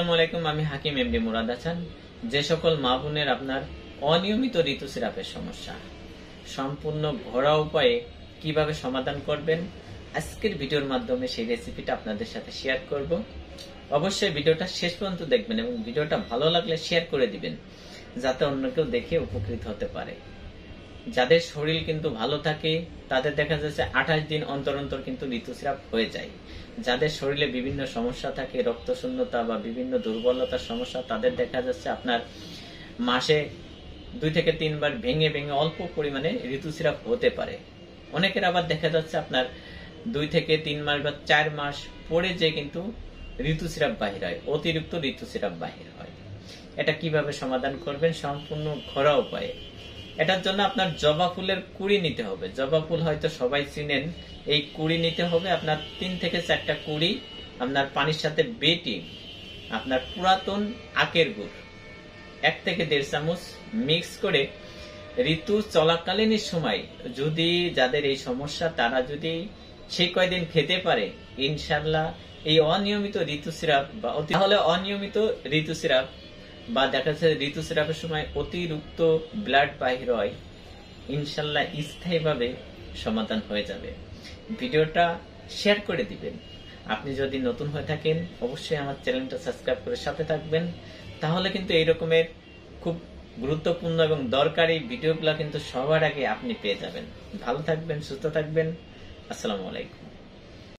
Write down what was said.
আসসালামু আলাইকুম, আমি হাকিম এমডি মুরাদ হাসান। যে সকল মা বোনের আপনার অনিয়মিত ঋতুস্রাবের সমস্যা সম্পূর্ণ ঘরোয়া উপায়ে কিভাবে সমাধান করবেন, আজকের ভিডিওর মাধ্যমে সেই রেসিপিটা আপনাদের সাথে শেয়ার করব। অবশ্যই ভিডিওটা শেষ পর্যন্ত দেখবেন এবং ভিডিওটা ভালো লাগলে শেয়ার করে দিবেন, যাতে অন্য কেউ দেখে উপকৃত হতে পারে। যাদের শরীর কিন্তু ভালো থাকে তাদের দেখা যাচ্ছে 28 দিন অন্তর অন্তর কিন্তু ঋতুস্রাব হয়ে যায়। যাদের শরীরে বিভিন্ন সমস্যা থাকে, রক্তশূন্যতা বা বিভিন্ন দুর্বলতার সমস্যা, তাদের দেখা যাচ্ছে আপনার মাসে 2 থেকে 3 বার ভেঙে ভেঙে অল্প পরিমাণে ঋতুস্রাব হতে পারে। অনেকের আবার দেখা যাচ্ছে আপনার 2 থেকে 3 মাস বা 4 মাস পরে যে কিন্তু ঋতুস্রাব বাহির হয়, অতিরিক্ত ঋতুস্রাব বাহির হয়। এটা কিভাবে সমাধান করবেন? সম্পূর্ণ ঘরোয়া উপায়ে। এটার জন্য আপনার জবা ফুলের কুড়ি নিতে হবে। জবা ফুল হয়তো সবাই চিনেন। এই কুড়ি নিতে হবে আপনার 3 থেকে 4টা কুড়ি আপনার পানির সাথে বেটে আপনার পুরাতন আখের গুড় 1 থেকে 1.5 চামচ মিক্স করে ঋতু চলাকালীন সময় যদি যাদের এই সমস্যা তারা যদি সেই কয়দিন খেতে পারে, ইনশাল্লাহ এই অনিয়মিত ঋতুস্রাব বা তাহলে অনিয়মিত ঋতুস্রাব বা দেখা যাচ্ছে ঋতুস্রাবের সময় অতিরিক্ত ব্লাড বাহির হয়, ইনশাল্লাহ স্থায়ীভাবে সমাধান হয়ে যাবে। ভিডিওটা শেয়ার করে দিবেন। আপনি যদি নতুন হয়ে থাকেন অবশ্যই আমার চ্যানেলটা সাবস্ক্রাইব করে সাথে থাকবেন, তাহলে কিন্তু এই রকমের খুব গুরুত্বপূর্ণ এবং দরকারি ভিডিওগুলো কিন্তু সবার আগে আপনি পেয়ে যাবেন। ভালো থাকবেন, সুস্থ থাকবেন। আসসালামু আলাইকুম।